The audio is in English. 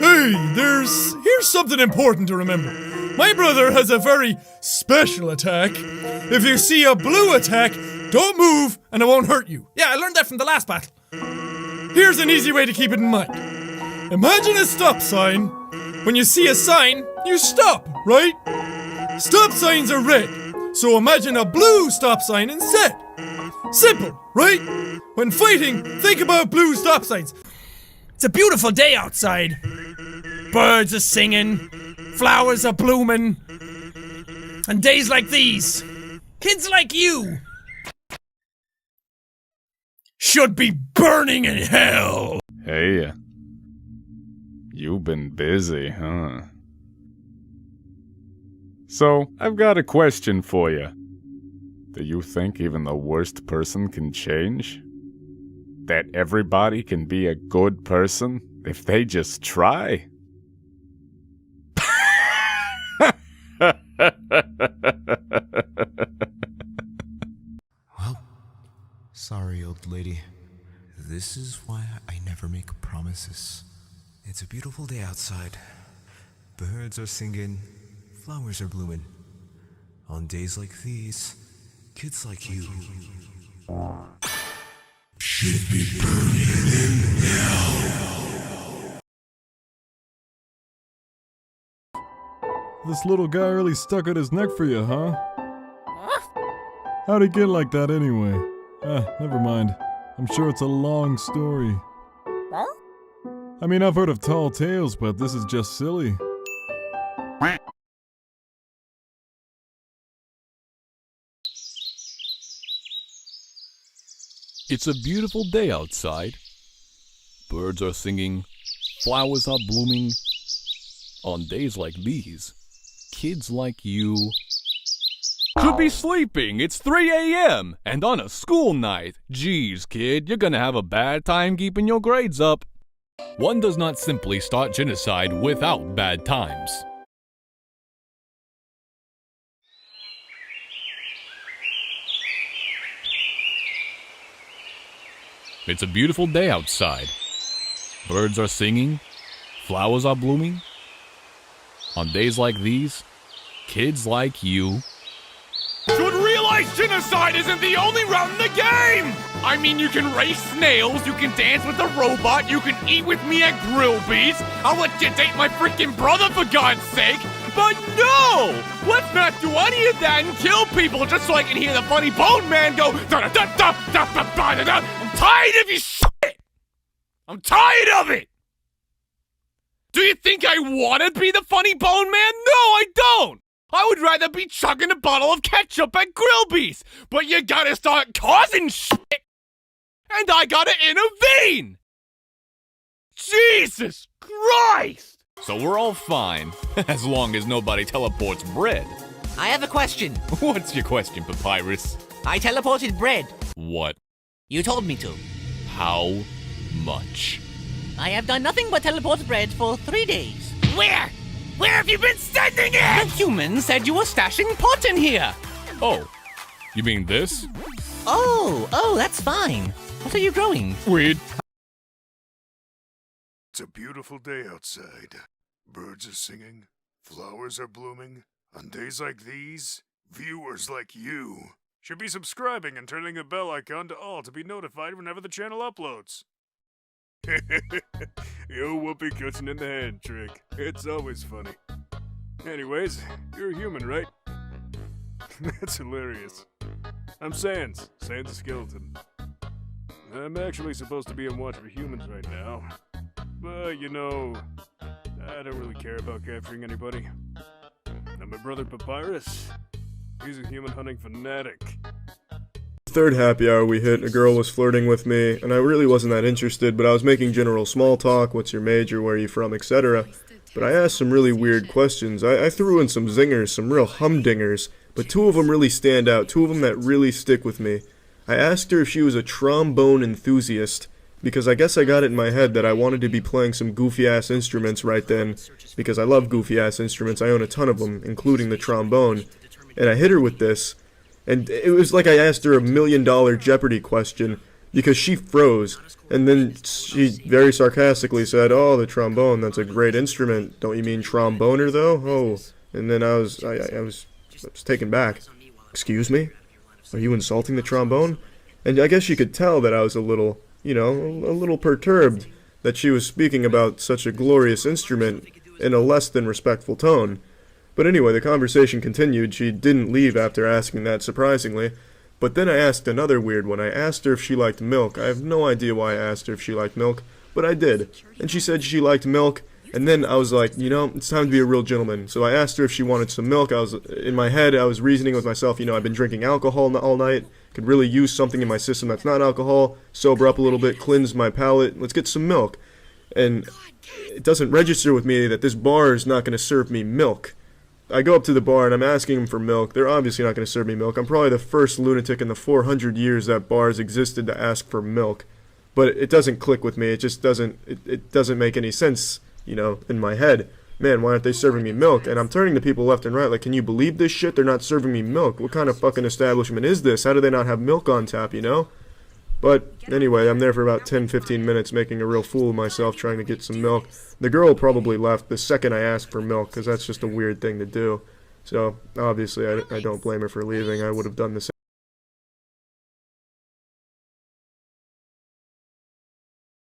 Hey, here's something important to remember. My brother has a very special attack. If you see a blue attack, don't move and it won't hurt you. Yeah, I learned that from the last battle. Here's an easy way to keep it in mind. Imagine a stop sign. When you see a sign, you stop, right? Stop signs are red, so imagine a blue stop sign instead. Simple, right? When fighting, think about blue stop signs. It's a beautiful day outside. Birds are singing, flowers are blooming. And days like these, kids like you should be burning in hell. Hey, you've been busy, huh? So, I've got a question for you. Do you think even the worst person can change? That everybody can be a good person if they just try? Well, sorry, old lady. This is why I never make promises. It's a beautiful day outside. Birds are singing, flowers are blooming. On days like these, kids like you should be burning in hell. This little guy really stuck out his neck for you, huh? How'd he get like that anyway? Never mind. I'm sure it's a long story. I mean, I've heard of tall tales, but this is just silly. It's a beautiful day outside. Birds are singing, flowers are blooming. On days like these, kids like you should be sleeping. It's 3 a.m. and on a school night. Geez, kid, you're gonna have a bad time keeping your grades up. One does not simply start genocide without bad times. It's a beautiful day outside. Birds are singing, flowers are blooming. On days like these, kids like you should realize genocide isn't the only route in the game! I mean, you can race snails, you can dance with a robot, you can eat with me at Grillby's, I'll let you date my freaking brother for God's sake! But no! Let's not do any of that and kill people just so I can hear the funny bone man go da-da-da-da-da-da-da-da-da. I'm tired of your shit! I'm tired of it! Do you think I want to be the funny bone man? No, I don't! I would rather be chugging a bottle of ketchup at Grillby's, but you gotta start causing shit! And I gotta intervene! Jesus Christ! So we're all fine, as long as nobody teleports bread. I have a question. What's your question, Papyrus? I teleported bread. What? You told me to. How much? I have done nothing but teleport bread for 3 days. Where? Where have you been sending it? The human said you were stashing pot in here. Oh, you mean this? Oh, that's fine. What are you growing? Weed. It's a beautiful day outside. Birds are singing, flowers are blooming. On days like these, viewers like you should be subscribing and turning the bell icon to all to be notified whenever the channel uploads. Yo, Whoopi cushion in the hand trick. It's always funny. Anyways, you're a human, right? That's hilarious. I'm Sans the Skeleton. I'm actually supposed to be on watch for humans right now. But, you know, I don't really care about capturing anybody. And my brother Papyrus, he's a human hunting fanatic. Third happy hour we hit, a girl was flirting with me, and I really wasn't that interested, but I was making general small talk, what's your major, where are you from, etc. But I asked some really weird questions. I threw in some zingers, some real humdingers, but two of them really stand out, two of them that really stick with me. I asked her if she was a trombone enthusiast, because I guess I got it in my head that I wanted to be playing some goofy-ass instruments right then, because I love goofy-ass instruments, I own a ton of them, including the trombone, and I hit her with this, and it was like I asked her $1 million Jeopardy question, because she froze. And then she very sarcastically said, "Oh, the trombone, that's a great instrument. Don't you mean tromboner, though? Oh." And then I was taken back. "Excuse me? Are you insulting the trombone?" And I guess you could tell that I was a little, a little perturbed that she was speaking about such a glorious instrument in a less than respectful tone. But anyway, the conversation continued. She didn't leave after asking that, surprisingly. But then I asked another weird one. I asked her if she liked milk. I have no idea why I asked her if she liked milk, but I did. And she said she liked milk, and then I was like, it's time to be a real gentleman. So I asked her if she wanted some milk. In my head, I was reasoning with myself, I've been drinking alcohol all night, could really use something in my system that's not alcohol, sober up a little bit, cleanse my palate, let's get some milk. And it doesn't register with me that this bar is not going to serve me milk. I go up to the bar and I'm asking them for milk. They're obviously not going to serve me milk. I'm probably the first lunatic in the 400 years that bars existed to ask for milk. But it doesn't click with me. It just doesn't, it doesn't make any sense, in my head. Man, why aren't they serving me milk? And I'm turning to people left and right like, can you believe this shit? They're not serving me milk. What kind of fucking establishment is this? How do they not have milk on tap, But anyway, I'm there for about 10-15 minutes making a real fool of myself trying to get some milk. The girl probably left the second I asked for milk because that's just a weird thing to do. So obviously I don't blame her for leaving. I would have done the same.